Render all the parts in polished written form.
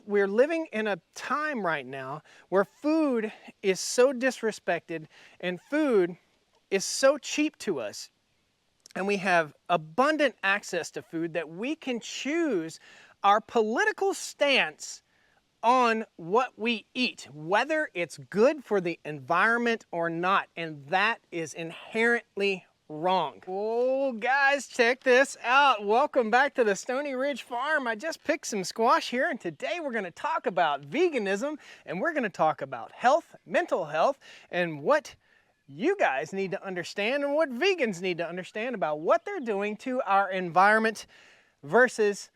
we're living in a time right now where food is so disrespected and food is so cheap to us. And we have abundant access to food that we can choose our political stance on what we eat, whether it's good for the environment or not. And that is inherently wrong. Oh, guys, check this out. Welcome back to the Stoney Ridge Farm. I just picked some squash here, and today we're going to talk about veganism, and we're going to talk about health, mental health, and what you guys need to understand and what vegans need to understand about what they're doing to our environment versus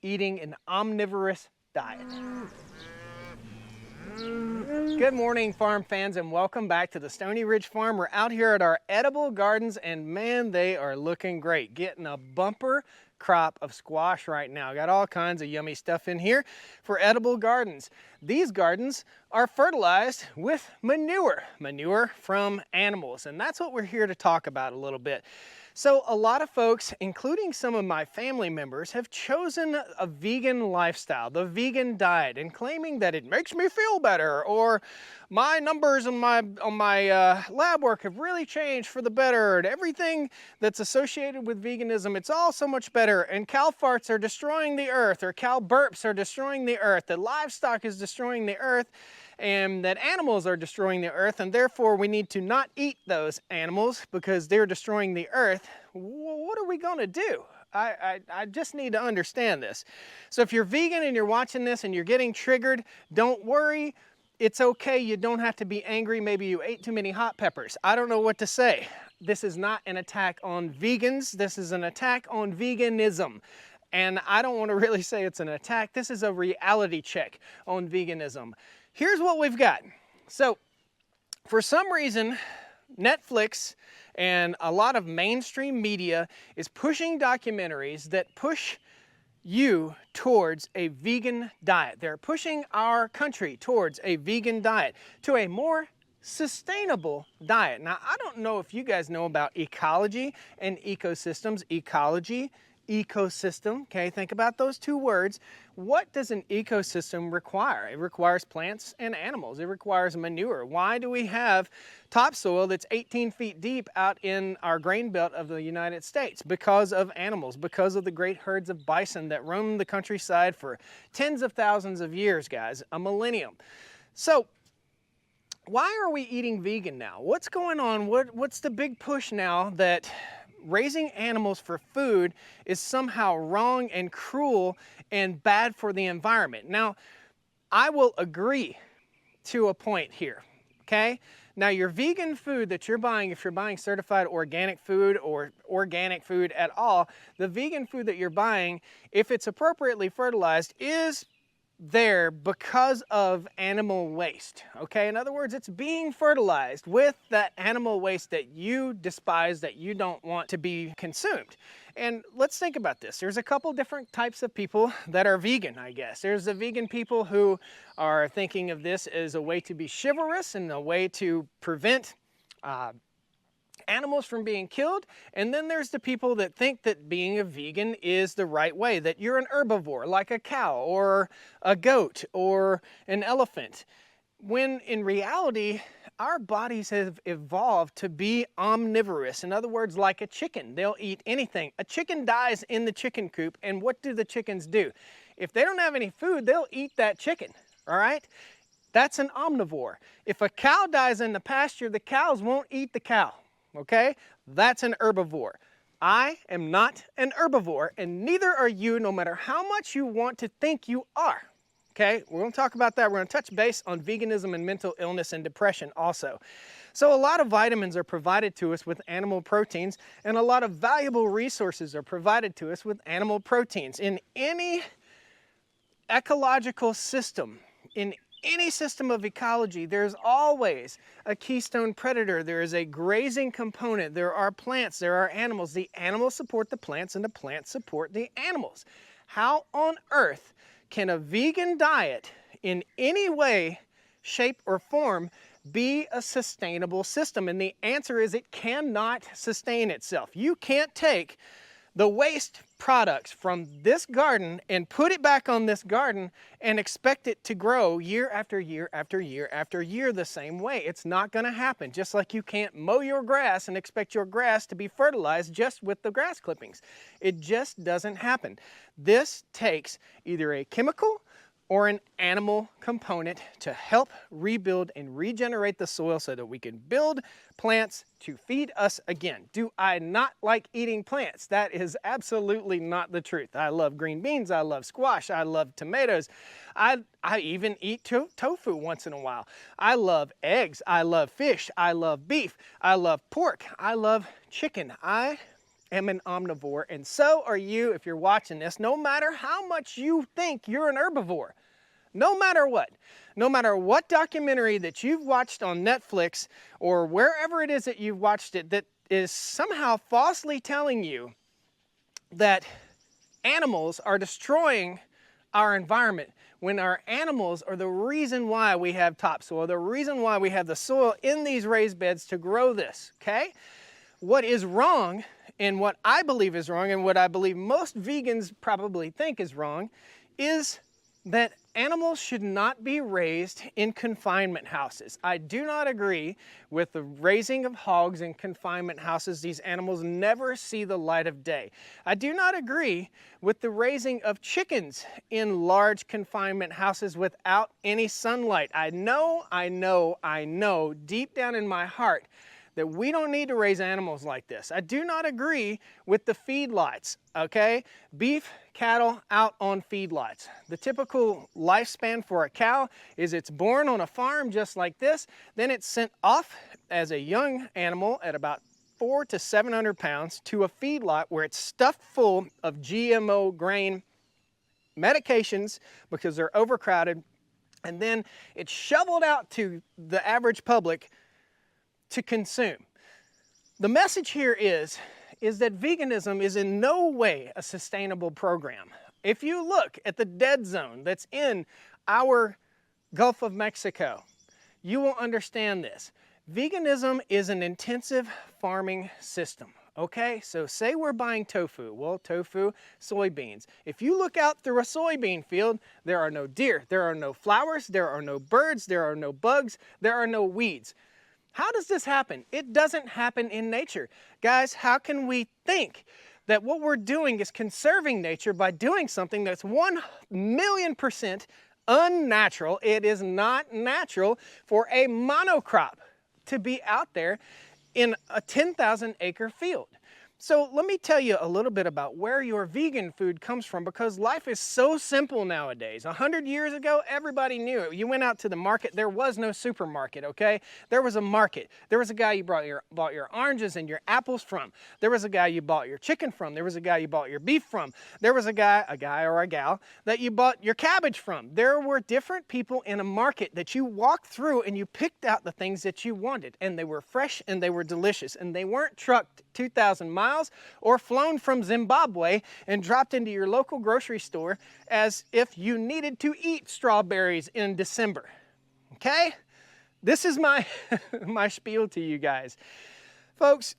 eating an omnivorous diet. Good morning, farm fans, and welcome back to the Stoney Ridge Farm. We're out here at our edible gardens, and man, they are looking great. Getting a bumper crop of squash right now. Got all kinds of yummy stuff in here for edible gardens. These gardens are fertilized with manure from animals, and that's what we're here to talk about a little bit. So a lot of folks, including some of my family members, have chosen a vegan lifestyle, the vegan diet, and claiming that it makes me feel better, or my numbers on my lab work have really changed for the better, and everything that's associated with veganism, it's all so much better, and cow farts are destroying the earth, or cow burps are destroying the earth, that livestock is destroying the earth, and that animals are destroying the earth, and therefore we need to not eat those animals because they're destroying the earth. Well, what are we going to do? I just need to understand this. So if you're vegan and you're watching this and you're getting triggered, don't worry. It's okay. You don't have to be angry. Maybe you ate too many hot peppers. I don't know what to say. This is not an attack on vegans. This is an attack on veganism. And I don't want to really say it's an attack. This is a reality check on veganism. Here's what we've got. So for some reason, Netflix and a lot of mainstream media is pushing documentaries that push you towards a vegan diet. They're pushing our country towards a vegan diet, to a more sustainable diet. Now, I don't know if you guys know about ecology and ecosystems. Ecology, ecosystem, okay, think about those two words. What does an ecosystem require? It requires plants and animals. It requires manure. Why do we have topsoil that's 18 feet deep out in our grain belt of the United States? Because of animals, because of the great herds of bison that roam the countryside for tens of thousands of years, guys, a millennium. So why are we eating vegan now? What's going on? What's the big push now that raising animals for food is somehow wrong and cruel and bad for the environment? Now, I will agree to a point here, okay? Now, your vegan food that you're buying, if you're buying certified organic food or organic food at all, the vegan food that you're buying, if it's appropriately fertilized, is there because of animal waste, okay? In other words, it's being fertilized with that animal waste that you despise, that you don't want to be consumed. And let's think about this. There's a couple different types of people that are vegan, I guess. There's the vegan people who are thinking of this as a way to be chivalrous and a way to prevent animals from being killed, and then there's the people that think that being a vegan is the right way, that you're an herbivore like a cow or a goat or an elephant, when in reality our bodies have evolved to be omnivorous. In other words, like a chicken, they'll eat anything. A chicken dies in the chicken coop, and what do the chickens do? If they don't have any food, they'll eat that chicken, all right? That's an omnivore. If a cow dies in the pasture, the cows won't eat the cow. Okay, that's an herbivore. I am not an herbivore, and neither are you, no matter how much you want to think you are. Okay, we're going to talk about that. We're going to touch base on veganism and mental illness and depression also. So a lot of vitamins are provided to us with animal proteins, and a lot of valuable resources are provided to us with animal proteins. In any ecological system, in any system of ecology, there's always a keystone predator. There is a grazing component. There are plants, there are animals. The animals support the plants and the plants support the animals. How on earth can a vegan diet in any way, shape, or form be a sustainable system? And the answer is it cannot sustain itself. You can't take the waste products from this garden and put it back on this garden and expect it to grow year after year after year after year the same way. It's not going to happen. Just like you can't mow your grass and expect your grass to be fertilized just with the grass clippings. It just doesn't happen. This takes either a chemical or an animal component to help rebuild and regenerate the soil so that we can build plants to feed us again. Do I not like eating plants? That is absolutely not the truth. I love green beans, I love squash, I love tomatoes. I even eat tofu once in a while. I love eggs, I love fish, I love beef, I love pork, I love chicken. I am an omnivore, and so are you if you're watching this, no matter how much you think you're an herbivore. No matter what documentary that you've watched on Netflix or wherever it is that you've watched it that is somehow falsely telling you that animals are destroying our environment, when our animals are the reason why we have topsoil, the reason why we have the soil in these raised beds to grow this, okay? What is wrong, and what I believe is wrong, and what I believe most vegans probably think is wrong, is that animals should not be raised in confinement houses. I do not agree with the raising of hogs in confinement houses. These animals never see the light of day. I do not agree with the raising of chickens in large confinement houses without any sunlight. I know deep down in my heart that we don't need to raise animals like this. I do not agree with the feedlots, okay? Beef, cattle out on feedlots. The typical lifespan for a cow is it's born on a farm just like this, then it's sent off as a young animal at about 400 to 700 pounds to a feedlot where it's stuffed full of GMO grain medications because they're overcrowded, and then it's shoveled out to the average public to consume. The message here is that veganism is in no way a sustainable program. If you look at the dead zone that's in our Gulf of Mexico, you will understand this. Veganism is an intensive farming system, okay? So say we're buying tofu. Well, tofu, soybeans. If you look out through a soybean field, there are no deer, there are no flowers, there are no birds, there are no bugs, there are no weeds. How does this happen? It doesn't happen in nature. Guys, how can we think that what we're doing is conserving nature by doing something that's 1,000,000% unnatural? It is not natural for a monocrop to be out there in a 10,000 acre field. So let me tell you a little bit about where your vegan food comes from, because life is so simple nowadays. 100 years ago, everybody knew it. You went out to the market, there was no supermarket, okay? There was a market. There was a guy you bought your oranges and your apples from. There was a guy you bought your chicken from. There was a guy you bought your beef from. There was a guy or a gal, that you bought your cabbage from. There were different people in a market that you walked through and you picked out the things that you wanted, and they were fresh and they were delicious, and they weren't trucked 2,000 miles or flown from Zimbabwe and dropped into your local grocery store as if you needed to eat strawberries in December, okay? This is my, my spiel to you guys. Folks,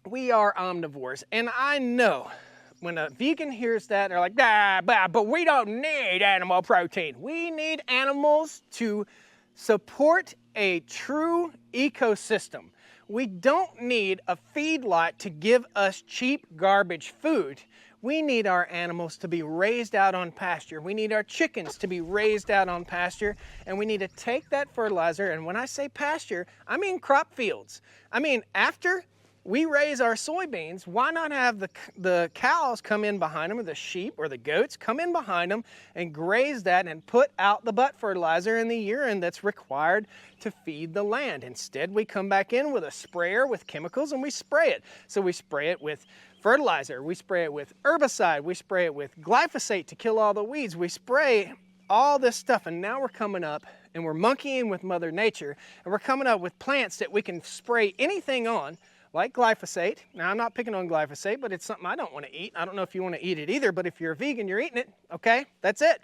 we are omnivores, and I know when a vegan hears that, they're like, but we don't need animal protein. We need animals to support a true ecosystem. We don't need a feedlot to give us cheap garbage food. We need our animals to be raised out on pasture. We need our chickens to be raised out on pasture, and we need to take that fertilizer, and when I say pasture, I mean crop fields. I mean, after we raise our soybeans, why not have the cows come in behind them, or the sheep or the goats come in behind them and graze that and put out the butt fertilizer and the urine that's required to feed the land. Instead, we come back in with a sprayer with chemicals and we spray it. So we spray it with fertilizer, we spray it with herbicide, we spray it with glyphosate to kill all the weeds, we spray all this stuff, and now we're coming up and we're monkeying with Mother Nature, and we're coming up with plants that we can spray anything on, like glyphosate. Now, I'm not picking on glyphosate, but it's something I don't want to eat. I don't know if you want to eat it either, but if you're a vegan, you're eating it, okay? That's it.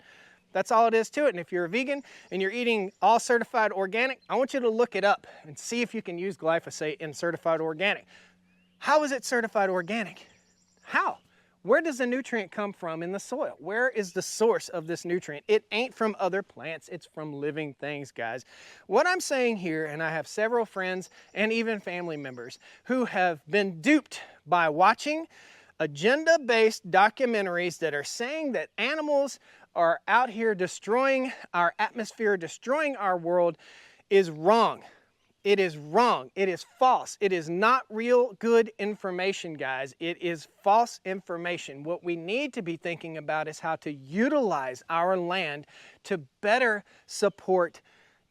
That's all it is to it. And if you're a vegan and you're eating all certified organic, I want you to look it up and see if you can use glyphosate in certified organic. How is it certified organic? How? Where does the nutrient come from in the soil? Where is the source of this nutrient? It ain't from other plants, it's from living things, guys. What I'm saying here, and I have several friends and even family members who have been duped by watching agenda-based documentaries that are saying that animals are out here destroying our atmosphere, destroying our world, is wrong. It is wrong. It is false. It is not real good information, guys. It is false information. What we need to be thinking about is how to utilize our land to better support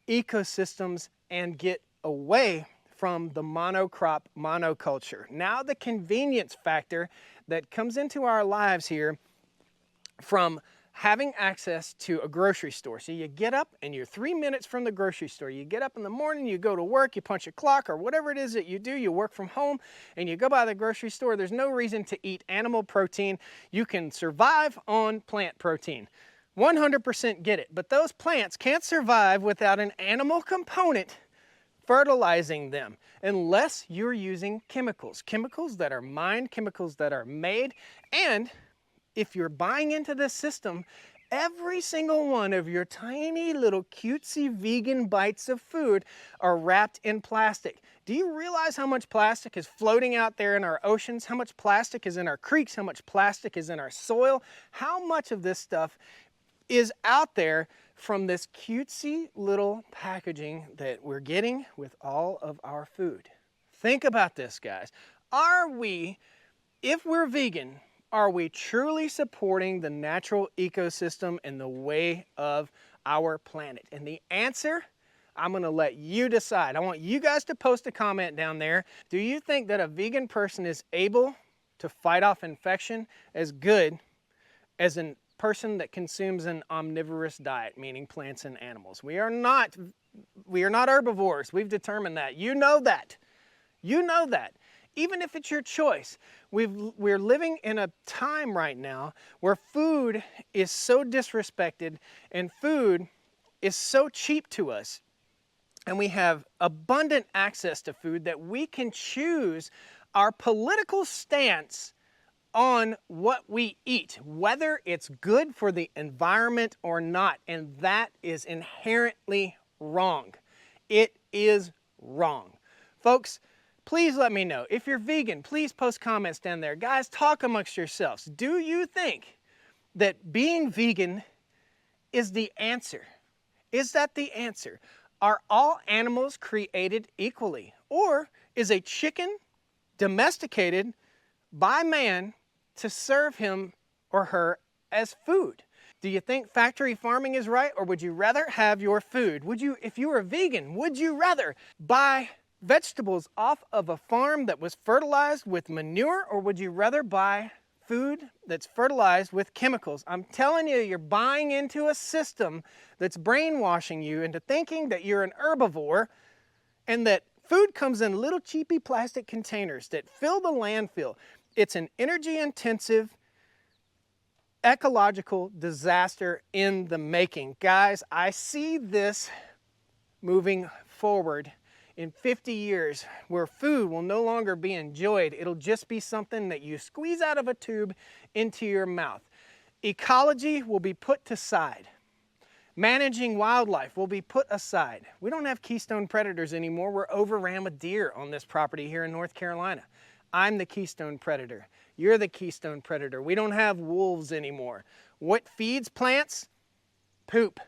ecosystems and get away from the monocrop monoculture. Now the convenience factor that comes into our lives here from having access to a grocery store. So you get up and you're 3 minutes from the grocery store. You get up in the morning, you go to work, you punch a clock or whatever it is that you do, you work from home and you go by the grocery store. There's no reason to eat animal protein. You can survive on plant protein. 100% get it. But those plants can't survive without an animal component fertilizing them unless you're using chemicals. Chemicals that are mined, chemicals that are made, and if you're buying into this system, every single one of your tiny little cutesy vegan bites of food are wrapped in plastic. Do you realize how much plastic is floating out there in our oceans? How much plastic is in our creeks? How much plastic is in our soil? How much of this stuff is out there from this cutesy little packaging that we're getting with all of our food? Think about this, guys. Are we, if we're vegan, are we truly supporting the natural ecosystem and the way of our planet? And the answer, I'm gonna let you decide. I want you guys to post a comment down there. Do you think that a vegan person is able to fight off infection as good as a person that consumes an omnivorous diet, meaning plants and animals? We are not herbivores. We've determined that. You know that. You know that. Even if it's your choice, we're living in a time right now where food is so disrespected and food is so cheap to us, and we have abundant access to food that we can choose our political stance on what we eat, whether it's good for the environment or not, and that is inherently wrong. It is wrong. Folks, please let me know. If you're vegan, please post comments down there. Guys, talk amongst yourselves. Do you think that being vegan is the answer? Is that the answer? Are all animals created equally? Or is a chicken domesticated by man to serve him or her as food? Do you think factory farming is right, or would you rather have your food? If you were vegan, would you rather buy vegetables off of a farm that was fertilized with manure, or would you rather buy food that's fertilized with chemicals? I'm telling you, you're buying into a system that's brainwashing you into thinking that you're an herbivore and that food comes in little cheapy plastic containers that fill the landfill. It's an energy-intensive, ecological disaster in the making. Guys, I see this moving forward in 50 years, where food will no longer be enjoyed. It'll just be something that you squeeze out of a tube into your mouth. Ecology will be put aside. Managing wildlife will be put aside. We don't have keystone predators anymore. We're overran with deer on this property here in North Carolina. I'm the keystone predator. You're the keystone predator. We don't have wolves anymore. What feeds plants? Poop.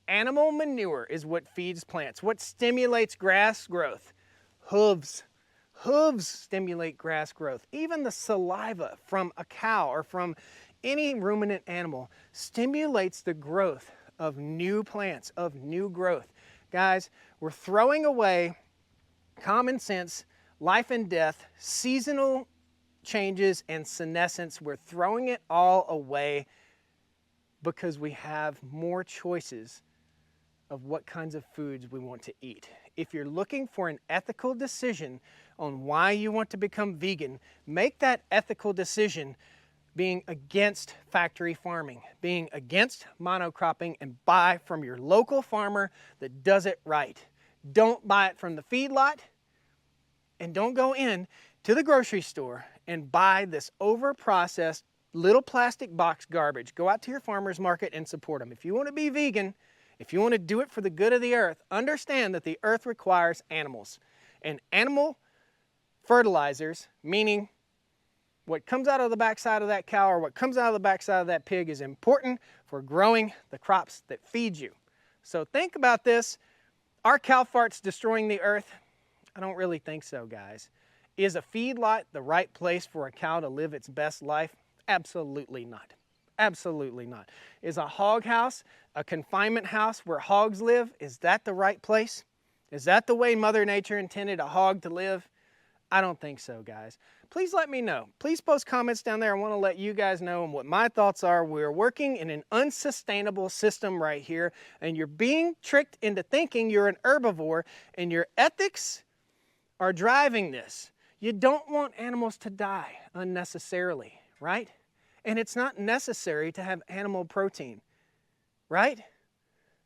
Animal manure is what feeds plants. What stimulates grass growth? Hooves. Hooves stimulate grass growth. Even the saliva from a cow or from any ruminant animal stimulates the growth of new plants, of new growth. Guys, we're throwing away common sense, life and death, seasonal changes, and senescence. We're throwing it all away because we have more choices of what kinds of foods we want to eat. If you're looking for an ethical decision on why you want to become vegan, make that ethical decision being against factory farming, being against monocropping, and buy from your local farmer that does it right. Don't buy it from the feedlot, and don't go in to the grocery store and buy this over-processed little plastic box garbage. Go out to your farmer's market and support them. If you want to be vegan, if you want to do it for the good of the earth, understand that the earth requires animals. And animal fertilizers, meaning what comes out of the backside of that cow or what comes out of the backside of that pig, is important for growing the crops that feed you. So think about this. Are cow farts destroying the earth? I don't really think so, guys. Is a feedlot the right place for a cow to live its best life? Absolutely not. Absolutely not. Is a hog house, a confinement house where hogs live, is that the right place? Is that the way Mother Nature intended a hog to live? I don't think so, guys. Please let me know. Please post comments down there. I want to let you guys know what my thoughts are. We're working in an unsustainable system right here, and you're being tricked into thinking you're an herbivore, and your ethics are driving this. You don't want animals to die unnecessarily, right? And it's not necessary to have animal protein, right?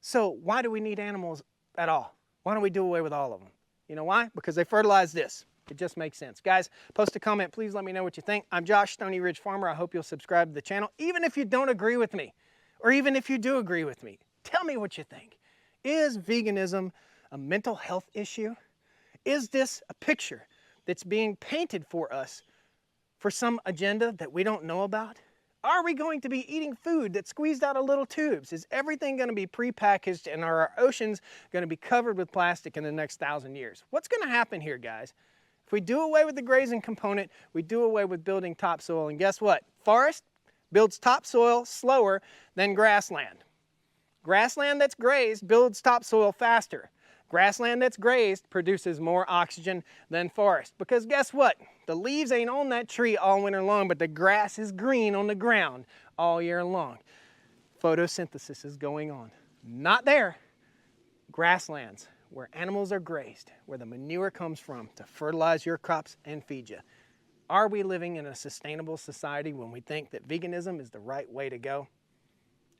So why do we need animals at all? Why don't we do away with all of them? You know why? Because they fertilize this. It just makes sense. Guys, post a comment. Please let me know what you think. I'm Josh, Stoney Ridge Farmer. I hope you'll subscribe to the channel. Even if you don't agree with me, or even if you do agree with me, tell me what you think. Is veganism a mental health issue? Is this a picture that's being painted for us for some agenda that we don't know about? Are we going to be eating food that's squeezed out of little tubes? Is everything going to be prepackaged, and are our oceans going to be covered with plastic in the next 1,000 years? What's going to happen here, guys? If we do away with the grazing component, we do away with building topsoil, and guess what? Forest builds topsoil slower than grassland. Grassland that's grazed builds topsoil faster. Grassland that's grazed produces more oxygen than forest. Because guess what? The leaves ain't on that tree all winter long, but the grass is green on the ground all year long. Photosynthesis is going on. Not there. Grasslands, where animals are grazed, where the manure comes from to fertilize your crops and feed you. Are we living in a sustainable society when we think that veganism is the right way to go?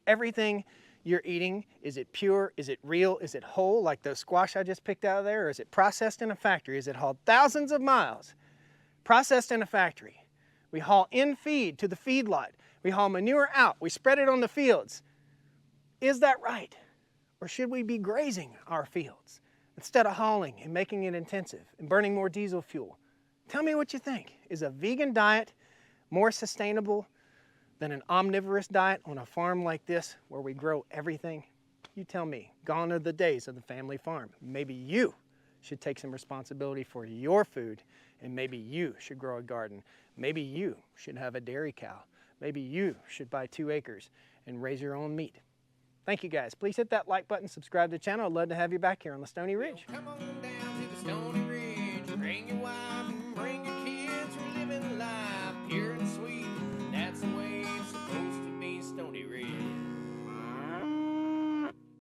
Everything you're eating, is it pure? Is it real? Is it whole, like those squash I just picked out of there? Or is it processed in a factory? Is it hauled thousands of miles, processed in a factory? We haul in feed to the feedlot. We haul manure out. We spread it on the fields. Is that right? Or should we be grazing our fields instead of hauling and making it intensive and burning more diesel fuel? Tell me what you think. Is a vegan diet more sustainable than an omnivorous diet on a farm like this where we grow everything? You tell me. Gone are the days of the family farm. Maybe you should take some responsibility for your food, and maybe you should grow a garden. Maybe you should have a dairy cow. Maybe you should buy 2 acres and raise your own meat. Thank you, guys. Please hit that like button, subscribe to the channel. I'd love to have you back here on the Stoney Ridge. Come on down to the Stoney Ridge, bring your wife and bring your kids.